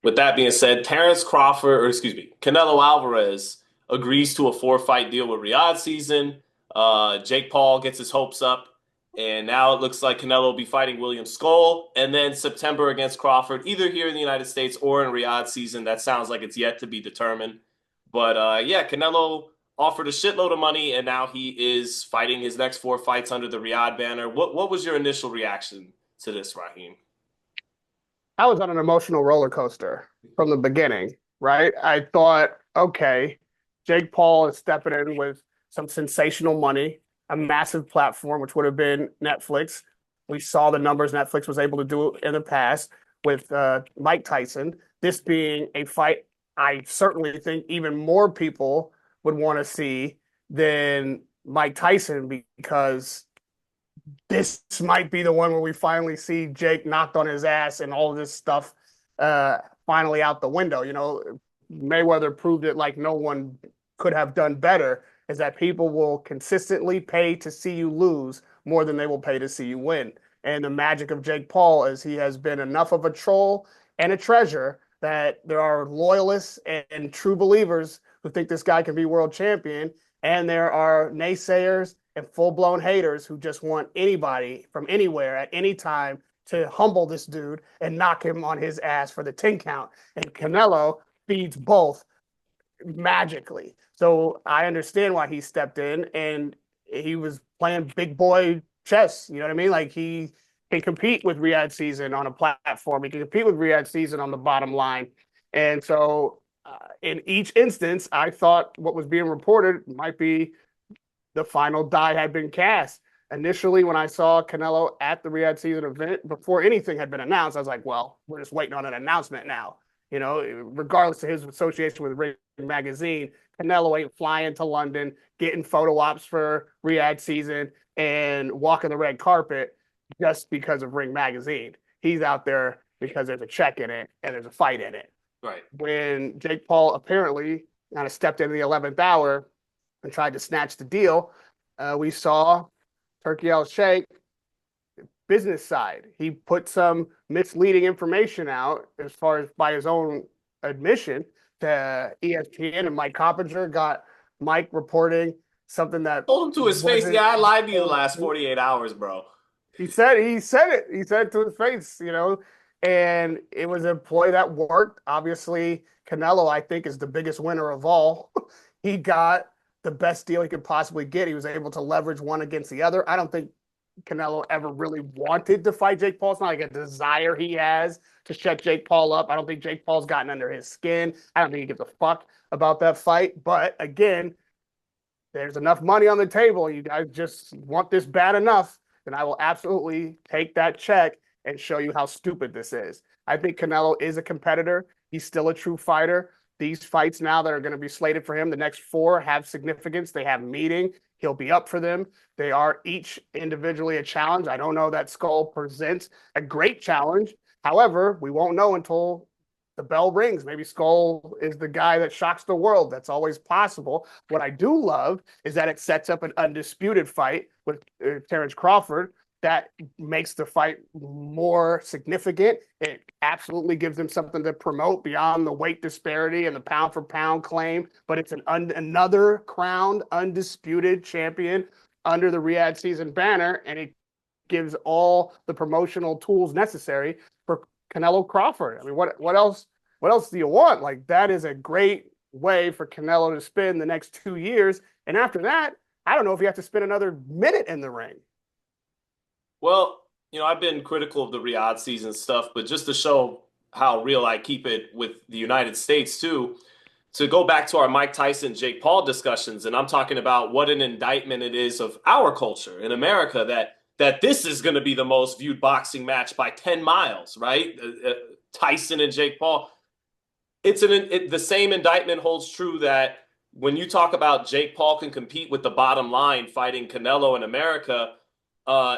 with that being said, Terence Crawford, or excuse me, Canelo Alvarez agrees to a four-fight deal with Riyadh Season. Jake Paul gets his hopes up, and now it looks like Canelo will be fighting William Skull, and then September against Crawford, either here in the United States or in Riyadh Season. That sounds like it's yet to be determined. But yeah, Canelo offered a shitload of money, and now he is fighting his next four fights under the Riyadh banner. What was your initial reaction to this, Raheem? I was on an emotional roller coaster from the beginning, right? I thought, okay, Jake Paul is stepping in with some sensational money, a massive platform, which would have been Netflix. We saw the numbers Netflix was able to do in the past with Mike Tyson. This being a fight I certainly think even more people would want to see than Mike Tyson because this might be the one where we finally see Jake knocked on his ass and all this stuff finally out the window. You know, Mayweather proved it like no one could have done better, is that people will consistently pay to see you lose more than they will pay to see you win. And the magic of Jake Paul is he has been enough of a troll and a treasure that there are loyalists and true believers who think this guy can be world champion. And there are naysayers and full blown haters who just want anybody from anywhere at any time to humble this dude and knock him on his ass for the 10 count. And Canelo feeds both magically. So I understand why he stepped in and he was playing big boy chess. You know what I mean? Like he can compete with Riyadh Season on a platform. He can compete with Riyadh Season on the bottom line. And so in each instance, I thought what was being reported might be the final die had been cast. Initially, when I saw Canelo at the Riyadh Season event, before anything had been announced, I was like, well, we're just waiting on an announcement now. You know, regardless of his association with Ring Magazine, Canelo ain't flying to London, getting photo ops for Riyadh Season and walking the red carpet just because of Ring Magazine. He's out there because there's a check in it and there's a fight in it. Right. When Jake Paul apparently kind of stepped in the 11th hour and tried to snatch the deal, we saw Turki Alalshikh business side. He put some misleading information out as far as by his own admission to ESPN, and Mike Coppinger got Mike reporting something that Told him to his face, wasn't. yeah, I lied to you the last 48 hours, bro. He said it to his face, you know, and it was a ploy that worked. Obviously, Canelo, I think, is the biggest winner of all. He got the best deal he could possibly get. He was able to leverage one against the other. I don't think Canelo ever really wanted to fight Jake Paul. It's not like a desire he has to shut Jake Paul up. I don't think Jake Paul's gotten under his skin. I don't think he gives a fuck about that fight. But again, there's enough money on the table. You guys just want this bad enough, then I will absolutely take that check and show you how stupid this is. I think Canelo is a competitor. He's still a true fighter. These fights now that are going to be slated for him, the next four have significance. They have meaning. He'll be up for them. They are each individually a challenge. I don't know that Skull presents a great challenge. However, we won't know until the bell rings. Maybe Skull is the guy that shocks the world. That's always possible. What I do love is that it sets up an undisputed fight with Terence Crawford that makes the fight more significant. It absolutely gives them something to promote beyond the weight disparity and the pound for pound claim, but it's another crowned undisputed champion under the Riyadh Season banner, and it gives all the promotional tools necessary for Canelo Crawford. I mean, what else? What else do you want? Like, that is a great way for Canelo to spend the next 2 years, and after that, I don't know if you have to spend another minute in the ring. Well, I've been critical of the Riyadh Season stuff, but just to show how real I keep it with the United States too, to go back to our Mike Tyson, Jake Paul discussions, and I'm talking about what an indictment it is of our culture in America that this is going to be the most viewed boxing match by 10 miles, right? Tyson and Jake Paul. The same indictment holds true that when you talk about Jake Paul can compete with the bottom line fighting Canelo in America,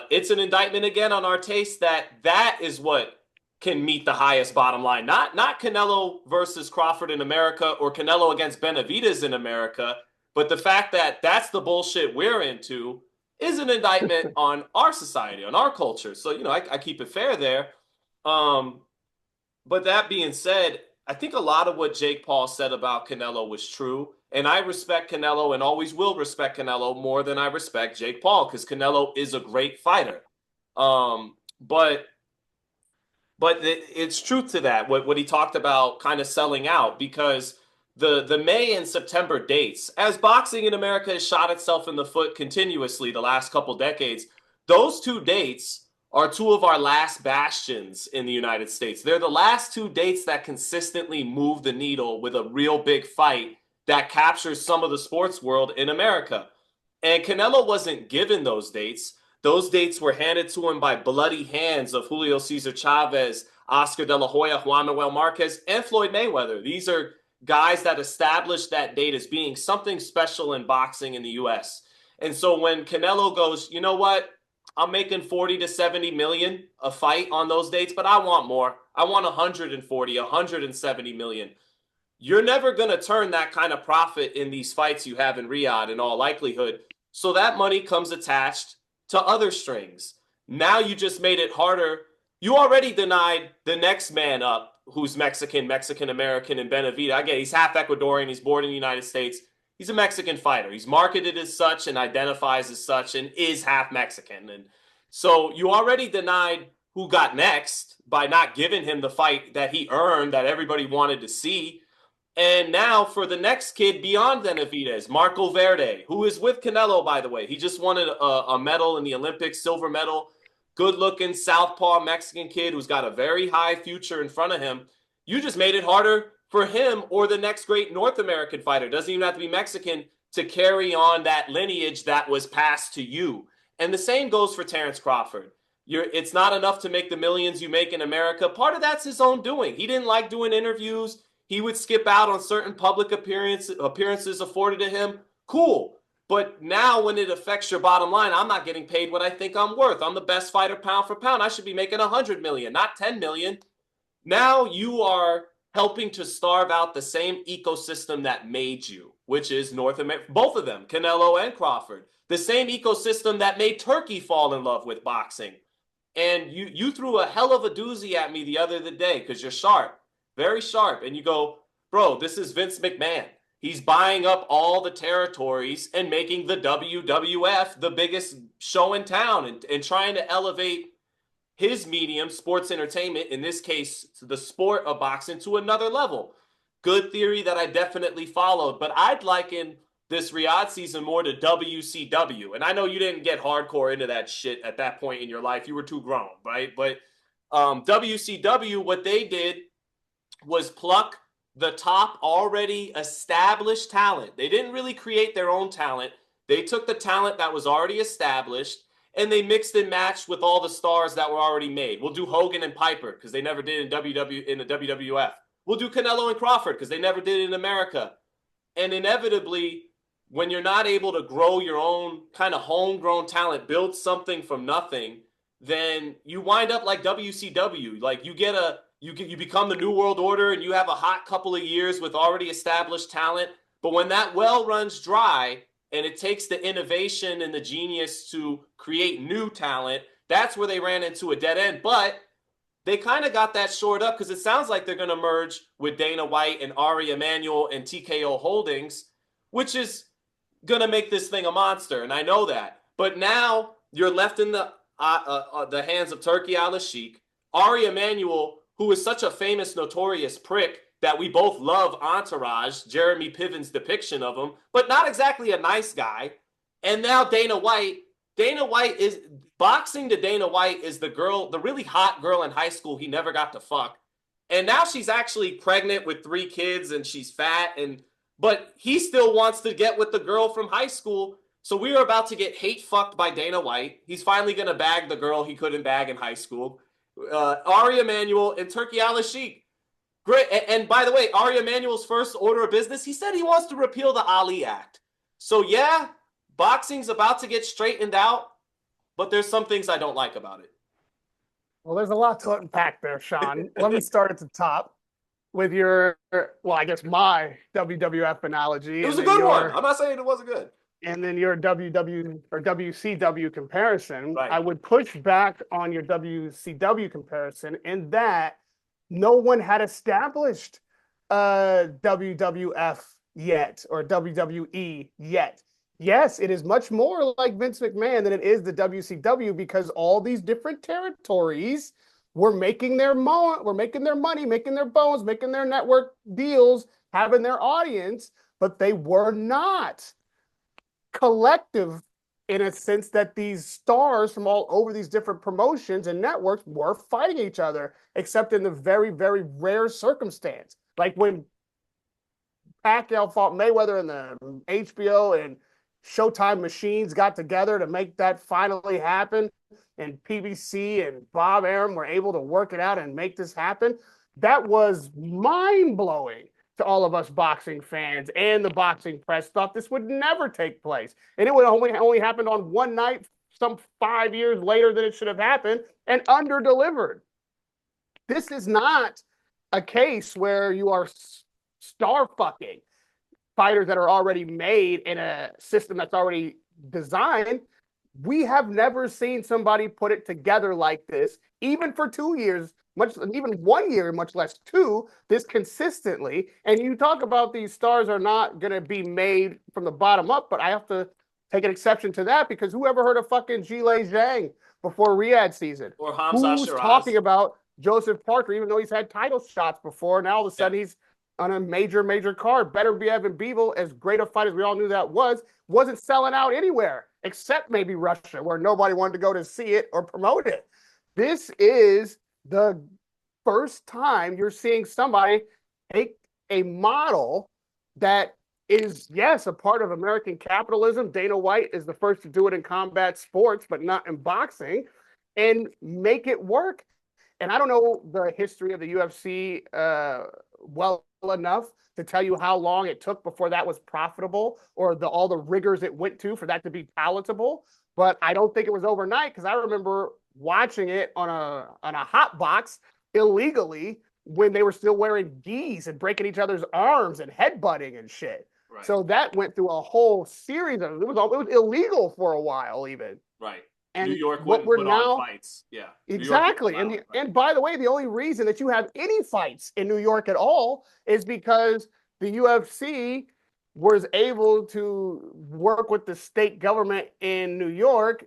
it's an indictment again on our taste that is what can meet the highest bottom line. Not Canelo versus Crawford in America or Canelo against Benavidez in America, but the fact that that's the bullshit we're into is an indictment on our society, on our culture. So, I keep it fair there. But that being said, I think a lot of what Jake Paul said about Canelo was true. And I respect Canelo and always will respect Canelo more than I respect Jake Paul because Canelo is a great fighter. But it's truth to that, what he talked about kind of selling out because the May and September dates, as boxing in America has shot itself in the foot continuously the last couple decades, those two dates are two of our last bastions in the United States. They're the last two dates that consistently move the needle with a real big fight that captures some of the sports world in America. And Canelo wasn't given those dates. Those dates were handed to him by bloody hands of Julio Cesar Chavez, Oscar De La Hoya, Juan Manuel Marquez, and Floyd Mayweather. These are guys that established that date as being something special in boxing in the US. And so when Canelo goes, you know what? I'm making 40 to 70 million a fight on those dates, but I want more. I want 140, 170 million. You're never going to turn that kind of profit in these fights you have in Riyadh in all likelihood. So that money comes attached to other strings. Now you just made it harder. You already denied the next man up who's Mexican, Mexican-American, and Benavidez. I get he's half Ecuadorian. He's born in the United States. He's a Mexican fighter. He's marketed as such and identifies as such and is half Mexican. And so you already denied who got next by not giving him the fight that he earned that everybody wanted to see. And now for the next kid beyond Benavidez, Marco Verde, who is with Canelo, by the way. He just won a medal in the Olympics, silver medal. Good-looking southpaw Mexican kid who's got a very high future in front of him. You just made it harder for him or the next great North American fighter. Doesn't even have to be Mexican to carry on that lineage that was passed to you. And the same goes for Terence Crawford. It's not enough to make the millions you make in America. Part of that's his own doing. He didn't like doing interviews. He would skip out on certain public appearances afforded to him. Cool. But now when it affects your bottom line, I'm not getting paid what I think I'm worth. I'm the best fighter pound for pound. I should be making 100 million, not 10 million. Now you are helping to starve out the same ecosystem that made you, which is North America, both of them, Canelo and Crawford. The same ecosystem that made Turkey fall in love with boxing. And you threw a hell of a doozy at me the other day because you're sharp. Very sharp. And you go, bro, this is Vince McMahon. He's buying up all the territories and making the WWF the biggest show in town and trying to elevate his medium, sports entertainment, in this case, the sport of boxing, to another level. Good theory that I definitely followed. But I'd liken this Riyadh season more to WCW. And I know you didn't get hardcore into that shit at that point in your life. You were too grown, right? But WCW, what they did was pluck the top already established talent. They didn't really create their own talent. They took the talent that was already established and they mixed and matched with all the stars that were already made. We'll do Hogan and Piper because they never did in the WWF. We'll do Canelo and Crawford because they never did it in America. And inevitably, when you're not able to grow your own kind of homegrown talent, build something from nothing, then you wind up like WCW. Like you become the New World Order and you have a hot couple of years with already established talent. But when that well runs dry and it takes the innovation and the genius to create new talent, that's where they ran into a dead end. But they kind of got that shored up because it sounds like they're going to merge with Dana White and Ari Emanuel and TKO Holdings, which is going to make this thing a monster. And I know that. But now you're left in the hands of Turki Alalshikh. Ari Emanuel, who is such a famous, notorious prick that we both love Entourage, Jeremy Piven's depiction of him, but not exactly a nice guy. And now Dana White. Dana White is boxing to Dana White is the girl, the really hot girl in high school he never got to fuck. And now she's actually pregnant with 3 kids and she's fat. But he still wants to get with the girl from high school. So we are about to get hate fucked by Dana White. He's finally going to bag the girl he couldn't bag in high school. Ari Emanuel and Turki Alalshikh. Great. And by the way, Ari Emanuel's first order of business, he said he wants to repeal the Ali Act. So yeah, boxing's about to get straightened out, but there's some things I don't like about it. Well, there's a lot to unpack there, Sean. Let me start at the top with your, well, I guess my WWF analogy. It was a good one. I'm not saying it wasn't good. And then your WCW comparison. Right. I would push back on your WCW comparison in that no one had established WWF yet or WWE yet. Yes, it is much more like Vince McMahon than it is the WCW because all these different territories were making were making their money, making their bones, making their network deals, having their audience, but they were not collective in a sense that these stars from all over these different promotions and networks were fighting each other, except in the very, very rare circumstance. Like when Pacquiao fought Mayweather and the HBO and Showtime machines got together to make that finally happen, and PBC and Bob Arum were able to work it out and make this happen. That was mind blowing to all of us boxing fans, and the boxing press thought this would never take place, and it would only happened on one night, some 5 years later than it should have happened, and under delivered. This is not a case where you are star fucking fighters that are already made in a system that's already designed. We have never seen somebody put it together like this, even for 2 years, even 1 year, much less two, this consistently. And you talk about these stars are not going to be made from the bottom up, but I have to take an exception to that because whoever heard of fucking Zhilei Zhang before Riyadh season? Or Hamza Who's Shiraz. talking about Joseph Parker, even though he's had title shots before? Now all of a sudden he's on a major card. Better be Evan Beevil, as great a fight as we all knew that wasn't selling out anywhere except maybe Russia, where nobody wanted to go to see it or promote it. This is the first time you're seeing somebody take a model that is, yes, a part of American capitalism. Dana White is the first to do it in combat sports, but not in boxing, and make it work. And I don't know the history of the UFC well enough to tell you how long it took before that was profitable or all the rigors it went to for that to be palatable. But I don't think it was overnight because I remember watching it on a hot box illegally when they were still wearing gis and breaking each other's arms and headbutting and shit. Right. So that went through a whole series of it was illegal for a while even. Right. And New York wouldn't put on fights. Yeah. Exactly. And by the way, the only reason that you have any fights in New York at all is because the UFC was able to work with the state government in New York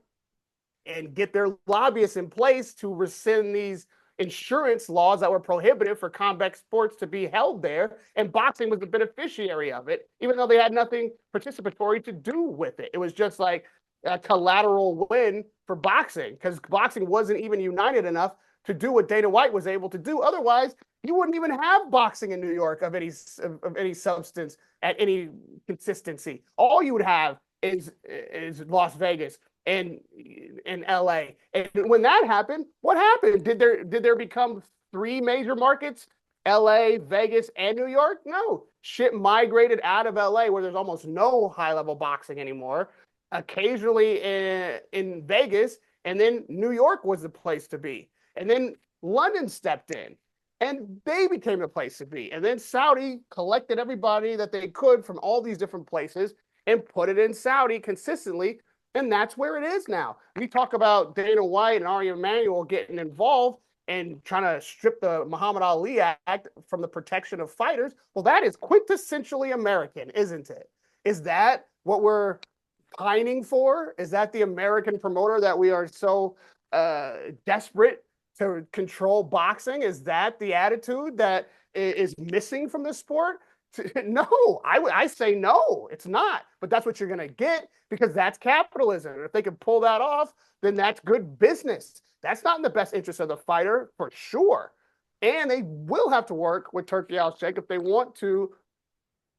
and get their lobbyists in place to rescind these insurance laws that were prohibitive for combat sports to be held there. And boxing was the beneficiary of it, even though they had nothing participatory to do with it. It was just like a collateral win for boxing because boxing wasn't even united enough to do what Dana White was able to do. Otherwise, you wouldn't even have boxing in New York of any substance at any consistency. All you would have is Las Vegas and LA. And when that happened, what happened? Did there become three major markets? LA, Vegas, and New York? No. Shit migrated out of LA where there's almost no high-level boxing anymore. Occasionally in Vegas, and then New York was the place to be. And then London stepped in, and they became the place to be. And then Saudi collected everybody that they could from all these different places and put it in Saudi consistently, and that's where it is now. We talk about Dana White and Ari Emanuel getting involved and trying to strip the Muhammad Ali Act from the protection of fighters. Well, that is quintessentially American, isn't it? Is that what we're pining for? Is that the American promoter that we are so desperate to control boxing? Is that the attitude that is missing from the sport? No, I say no, it's not. But that's what you're going to get because that's capitalism. And if they can pull that off, then that's good business. That's not in the best interest of the fighter for sure. And they will have to work with Turki Alalshikh if they want to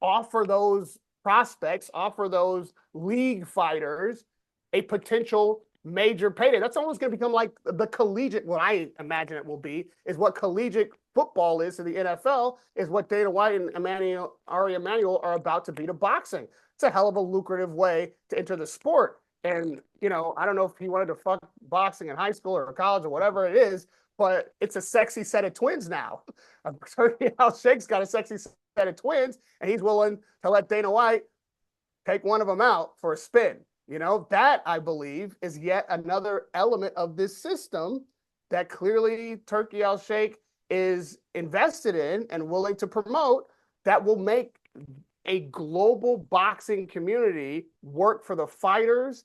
offer those prospects, offer those league fighters a potential major payday. That's almost going to become like the collegiate, what I imagine it will be, is what collegiate football is to the NFL, is what Dana White and Ari Emanuel are about to be to boxing. It's a hell of a lucrative way to enter the sport. And, you know, I don't know if he wanted to fuck boxing in high school or college or whatever it is, but it's a sexy set of twins now. Turki Alalshikh's got a sexy set of twins, and he's willing to let Dana White take one of them out for a spin. You know, that, I believe, is yet another element of this system that clearly Turki Alalshikh is invested in and willing to promote, that will make a global boxing community work for the fighters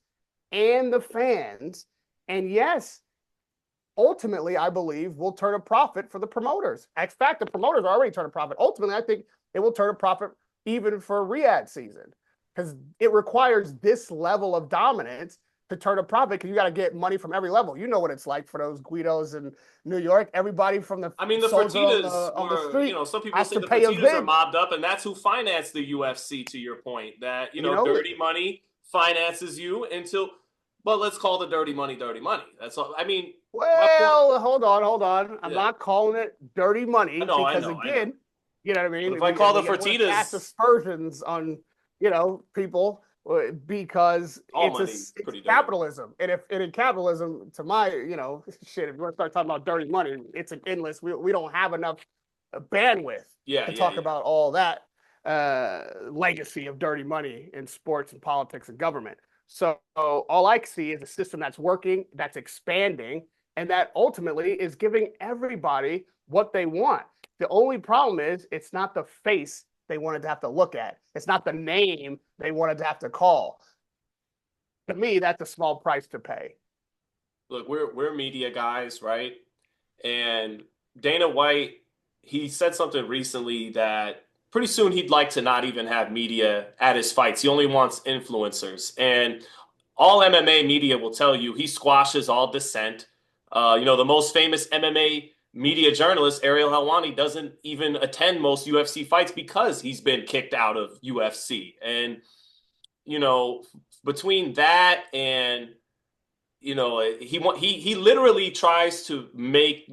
and the fans. And yes, ultimately, I believe will turn a profit for the promoters. In fact, the promoters are already turning a profit. Ultimately, I think it will turn a profit even for Riyadh season because it requires this level of dominance to turn a profit because you got to get money from every level. You know what it's like for those Guidos in New York. Everybody from the I mean, the soldier Fertitas on the were, street some people has say to the pay a Fertitas are bid. mobbed up, and that's who financed the UFC, to your point, that, You know, dirty money finances you until, but let's call the dirty money dirty money. That's all. I mean, my point, well, hold on. I'm yeah, not calling it dirty I money know, I because know, I know. again, you know what I But mean. if I call the We don't want to cast Fertitas, aspersions on people because all it's money it's pretty dirty. capitalism, and if and in capitalism, to my shit, if you want to start talking about dirty money, it's an endless. We don't have enough bandwidth Yeah, to yeah, talk yeah. about all that legacy of dirty money in sports and politics and government. So all I see is a system that's working, that's expanding, and that ultimately is giving everybody what they want. The only problem is it's not the face they wanted to have to look at. It's not the name they wanted to have to call. To me, that's a small price to pay. Look, we're media guys, right? And Dana White, he said something recently that pretty soon he'd like to not even have media at his fights. He only wants influencers. And all MMA media will tell you he squashes all dissent. The most famous MMA media journalist, Ariel Helwani, doesn't even attend most UFC fights because he's been kicked out of UFC. And, you know, between that and he literally tries to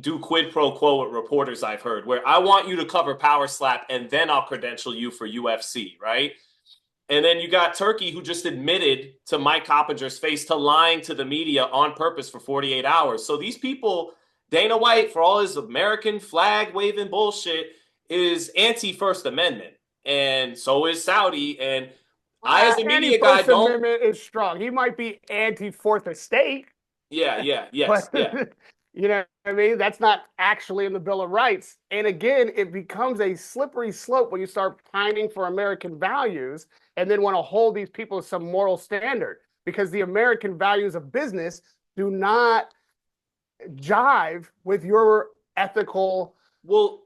do quid pro quo with reporters. I've heard where I want you to cover Power Slap and then I'll credential you for UFC, right? And then you got Turkey, who just admitted to Mike Coppinger's face to lying to the media on purpose for 48 hours. So these people, Dana White, for all his American flag waving bullshit, is anti First Amendment, and so is Saudi. And I, as a Anti media guy, First don't. Amendment is strong. He might be anti Fourth Estate, Yeah, yeah, yes, but yeah. you know what I mean? That's not actually in the Bill of Rights. And again, it becomes a slippery slope when you start pining for American values and then want to hold these people to some moral standard because the American values of business do not jive with your ethical Well,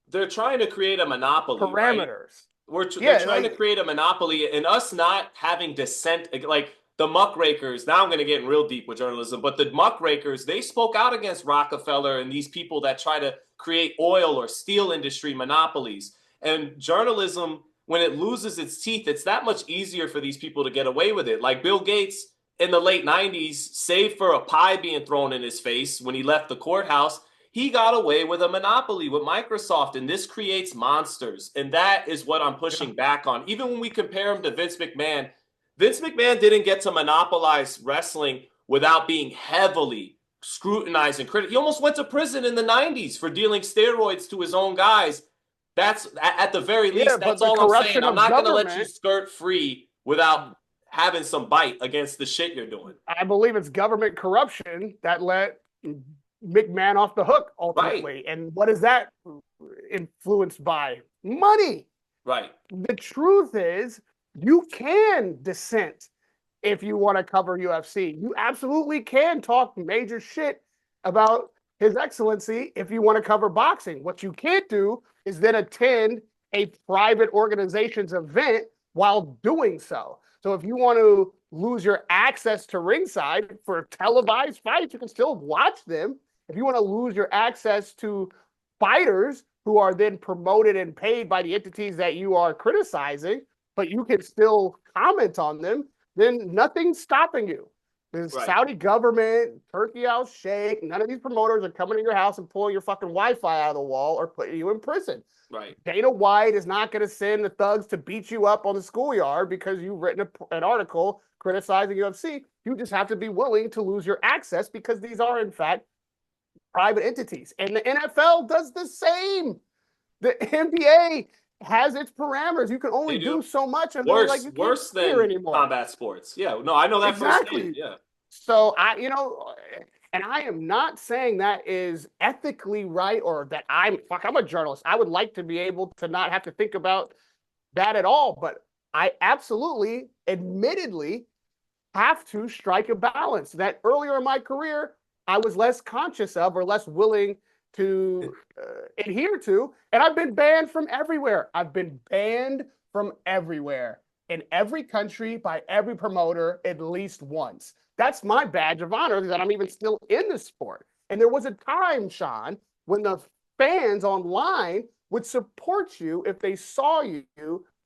they're trying to create a monopoly, right? parameters. They're Yeah, trying to like create a monopoly, and us not having dissent, like the muckrakers. Now I'm going to get real deep with journalism, but the muckrakers, they spoke out against Rockefeller and these people that try to create oil or steel industry monopolies. And journalism, when it loses its teeth, it's that much easier for these people to get away with it. Like Bill Gates in the late 90s, save for a pie being thrown in his face when he left the courthouse, he got away with a monopoly with Microsoft, and this creates monsters. And that is what I'm pushing back on. Even when we compare him to Vince McMahon didn't get to monopolize wrestling without being heavily scrutinized and critical. He almost went to prison in the 90s for dealing steroids to his own guys. That's at the very yeah, least, but that's the all I'm saying. corruption I'm of not going to let you government, skirt free without having some bite against the shit you're doing. I believe it's government corruption that let McMahon off the hook Right, ultimately. And what is that influenced by? Money. right, The truth is, you can dissent if you want to cover UFC. You absolutely can talk major shit about His Excellency if you want to cover boxing. What you can't do is then attend a private organization's event while doing so. So if you want to lose your access to ringside for televised fights, you can still watch them. If you want to lose your access to fighters who are then promoted and paid by the entities that you are criticizing, but you can still comment on them, then nothing's stopping you. The right, Saudi government, Turki Alalshikh, none of these promoters are coming to your house and pulling your fucking Wi-Fi out of the wall or putting you in prison. right. Dana White is not going to send the thugs to beat you up on the schoolyard because you've written an article criticizing UFC. You just have to be willing to lose your access because these are, in fact, private entities. And the NFL does the same. The NBA has its parameters. You can only They do. do so much, and they're like, Worse, you can't worse be here than anymore. combat sports. Yeah, no, I know that firsthand. Exactly. Yeah, So And I am not saying that is ethically right or that I'm a journalist. I would like to be able to not have to think about that at all. But I absolutely, admittedly, have to strike a balance that earlier in my career, I was less conscious of or less willing to adhere to. And I've been banned from everywhere. I've been banned from everywhere in every country by every promoter at least once. That's my badge of honor that I'm even still in the sport. And there was a time, Sean, when the fans online would support you if they saw you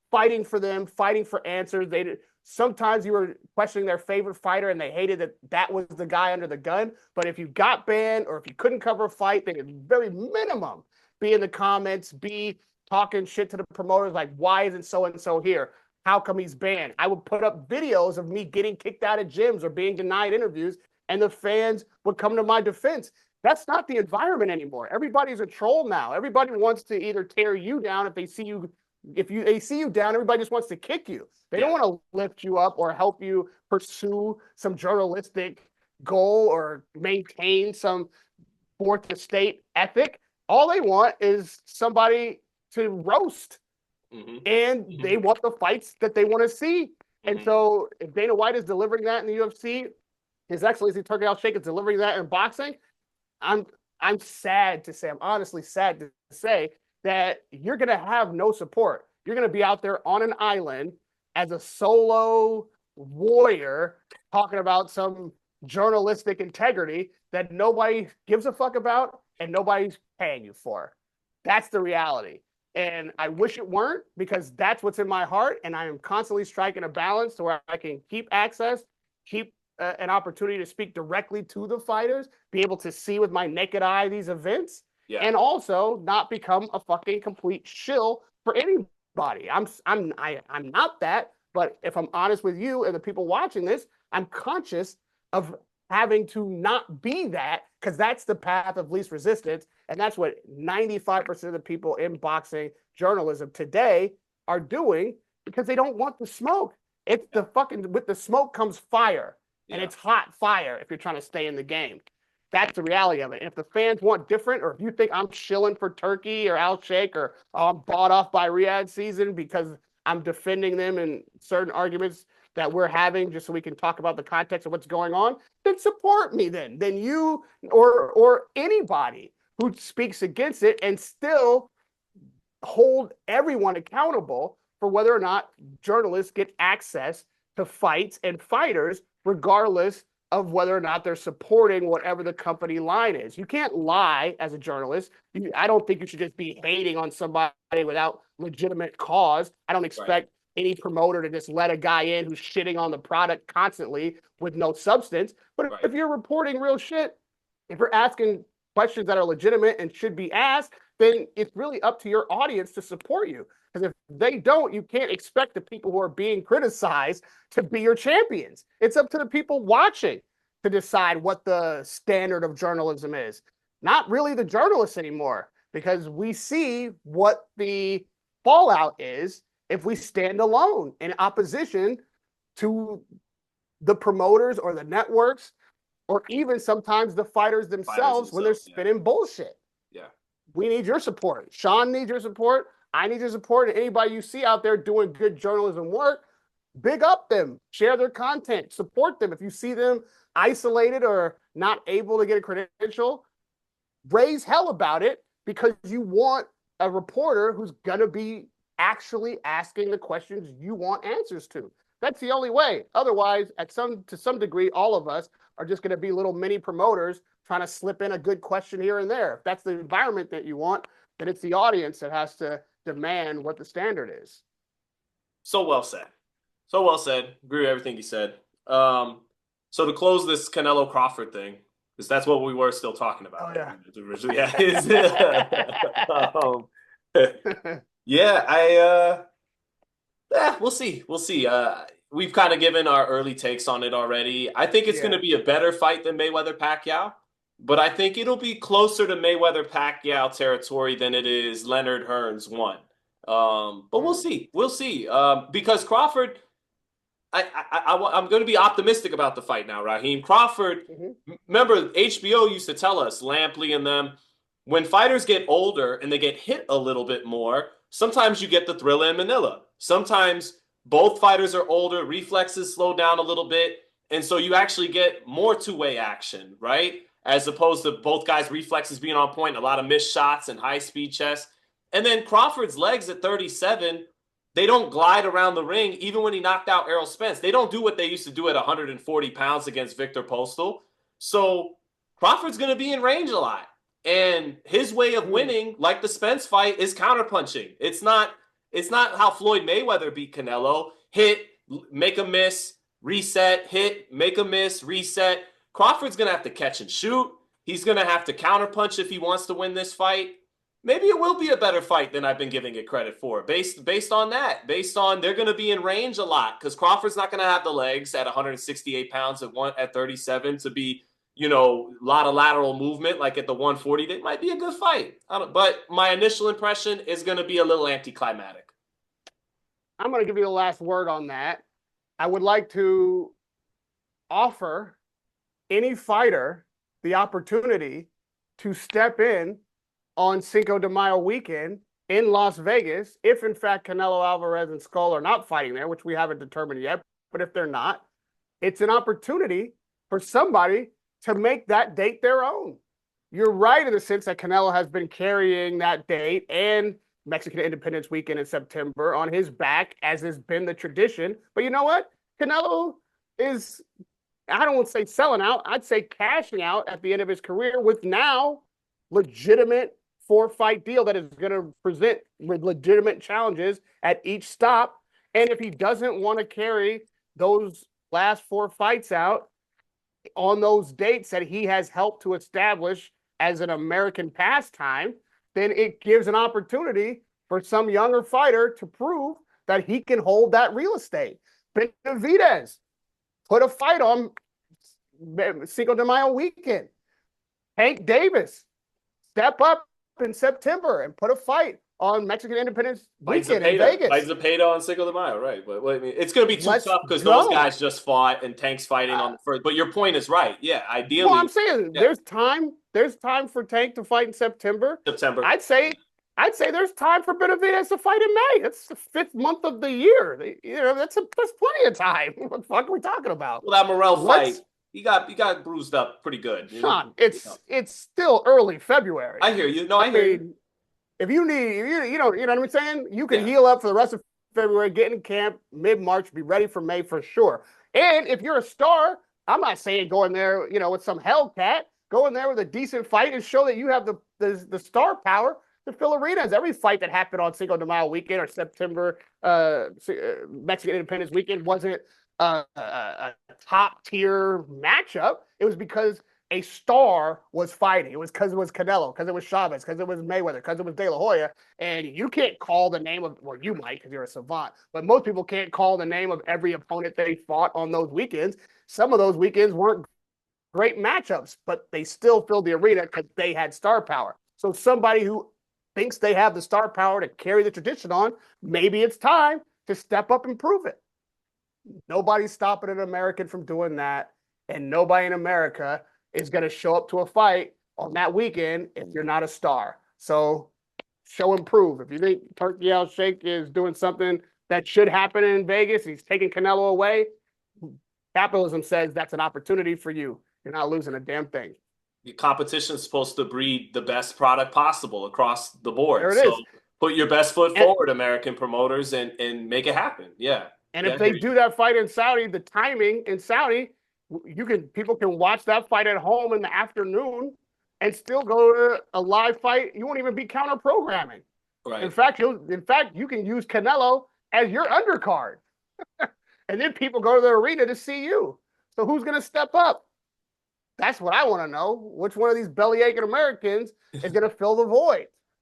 fighting for them, fighting for answers. They sometimes you were questioning their favorite fighter and they hated that that was the guy under the gun. But if you got banned or if you couldn't cover a fight, they could very minimum be in the comments, be talking shit to the promoters like, why isn't so and so here? How come he's banned? I would put up videos of me getting kicked out of gyms or being denied interviews, and the fans would come to my defense. That's not the environment anymore. Everybody's a troll now. Everybody wants to either tear you down if they see you they see you down, everybody just wants to kick you. They don't want to lift you up or help you pursue some journalistic goal or maintain some fourth estate ethic. All they want is somebody to roast, and they want the fights that they want to see. And so if Dana White is delivering that in the UFC, His Excellency Turki Alalshikh is delivering that in boxing, I'm sad to say, I'm honestly sad to say that you're going to have no support. You're going to be out there on an island as a solo warrior talking about some journalistic integrity that nobody gives a fuck about and nobody's paying you for. That's the reality. And I wish it weren't, because that's what's in my heart. And I am constantly striking a balance to where I can keep access, keep an opportunity to speak directly to the fighters, be able to see with my naked eye these events, and also not become a fucking complete shill for anybody. I'm not that, but if I'm honest with you and the people watching this, I'm conscious of having to not be that, because that's the path of least resistance, and that's what 95% of the people in boxing journalism today are doing, because they don't want the smoke. It's the fucking, with the smoke comes fire, and it's hot fire if you're trying to stay in the game. That's the reality of it. And if the fans want different, or if you think I'm shilling for Turki or Al-Sheikh, or I'm bought off by Riyadh Season because I'm defending them in certain arguments that we're having just so we can talk about the context of what's going on, then support me then. Then you or anybody who speaks against it, and still hold everyone accountable for whether or not journalists get access to fights and fighters, regardless of whether or not they're supporting whatever the company line is. You can't lie as a journalist. I don't think you should just be hating on somebody without legitimate cause. I don't expect any promoter to just let a guy in who's shitting on the product constantly with no substance. But if you're reporting real shit, if you're asking questions that are legitimate and should be asked, then it's really up to your audience to support you. Because if they don't, you can't expect the people who are being criticized to be your champions. It's up to the people watching to decide what the standard of journalism is. Not really the journalists anymore, because we see what the fallout is if we stand alone in opposition to the promoters or the networks, or even sometimes the fighters themselves when they're spinning bullshit. Yeah. We need your support. Sean needs your support. I need your support. And anybody you see out there doing good journalism work, big up them, share their content, support them. If you see them isolated or not able to get a credential, raise hell about it, because you want a reporter who's going to be actually asking the questions you want answers to. That's the only way. Otherwise, to some degree, all of us are just going to be little mini promoters trying to slip in a good question here and there. If that's the environment that you want, then it's the audience that has to demand what the standard is. So well said. So well said. Agree with everything you said. So to close this Canelo Crawford thing, because that's what we were still talking about. Oh, yeah. We'll see. We'll see. We've kind of given our early takes on it already. I think it's going to be a better fight than Mayweather-Pacquiao, but I think it'll be closer to Mayweather-Pacquiao territory than it is Leonard Hearns 1. But we'll see. We'll see. Because Crawford, I'm going to be optimistic about the fight now, Raheem. Crawford, remember, HBO used to tell us, Lampley and them, when fighters get older and they get hit a little bit more, sometimes you get the thriller in Manila. Sometimes both fighters are older, reflexes slow down a little bit, and so you actually get more two-way action, right? As opposed to both guys' reflexes being on point, a lot of missed shots and high-speed chess. And then Crawford's legs at 37, they don't glide around the ring, even when he knocked out Errol Spence. They don't do what they used to do at 140 pounds against Victor Postal. So Crawford's going to be in range a lot. And his way of winning, like the Spence fight, is counterpunching. It's not how Floyd Mayweather beat Canelo. Hit, make a miss, reset, hit, make a miss, reset. Crawford's going to have to catch and shoot. He's going to have to counterpunch if he wants to win this fight. Maybe it will be a better fight than I've been giving it credit for, based on that. Based on they're going to be in range a lot, because Crawford's not going to have the legs at 168 pounds at 37 to be, a lot of lateral movement like at the 140. It might be a good fight. But my initial impression is going to be a little anticlimactic. I'm going to give you the last word on that. I would like to offer any fighter the opportunity to step in on Cinco de Mayo weekend in Las Vegas, if in fact Canelo Alvarez and Skull are not fighting there, which we haven't determined yet, but if they're not, it's an opportunity for somebody to make that date their own. You're right in the sense that Canelo has been carrying that date and Mexican Independence Weekend in September on his back, as has been the tradition. But you know what? Canelo is, I don't want to say selling out, I'd say cashing out at the end of his career with now legitimate 4-fight deal that is going to present with legitimate challenges at each stop. And if he doesn't want to carry those last 4 fights out on those dates that he has helped to establish as an American pastime, then it gives an opportunity for some younger fighter to prove that he can hold that real estate. Benavidez put a fight on Cinco de Mayo weekend. Hank Davis, step up in September and put a fight on Mexican Independence Weekend in Vegas. Fight Zepeda on Cinco de Mayo, right? But I mean, it's going to be too tough because those guys just fought and Tank's fighting on the first. But your point is right. Yeah, ideally. Well, I'm saying there's time. There's time for Tank to fight in September. I'd say there's time for Benavidez to fight in May. It's the 5th month of the year. That's plenty of time. What the fuck are we talking about? Well, that Morrell fight. He got bruised up pretty good. Sean, it's still early February. I hear you. No, I hear you. If you need, you know what I'm saying? You can heal up for the rest of February, get in camp mid-March, be ready for May for sure. And if you're a star, I'm not saying go in there, with some Hellcat. Go in there with a decent fight and show that you have the star power to fill arenas. Every fight that happened on Cinco de Mayo weekend or September Mexican Independence Weekend wasn't a top tier matchup. It was because a star was fighting. It was because it was Canelo, because it was Chavez, because it was Mayweather, because it was De La Hoya. And you can't call the name of, well, you might because you're a savant, but most people can't call the name of every opponent they fought on those weekends. Some of those weekends weren't great matchups, but they still filled the arena because they had star power. So somebody who thinks they have the star power to carry the tradition on, maybe it's time to step up and prove it. Nobody's stopping an American from doing that, and nobody in America is going to show up to a fight on that weekend if you're not a star. So show and prove. If you think Turki Alalshikh is doing something that should happen in Vegas, he's taking Canelo away, capitalism says that's an opportunity for you. You're not losing a damn thing. The competition is supposed to breed the best product possible across the board. There it is. Put your best foot forward, American promoters, and make it happen. Yeah. And if they do that fight in Saudi, the timing in Saudi, people can watch that fight at home in the afternoon and still go to a live fight. You won't even be counter programming. Right. In fact, you can use Canelo as your undercard, and then people go to the arena to see you. So who's going to step up? That's what I want to know. Which one of these belly aching Americans is going to fill the void?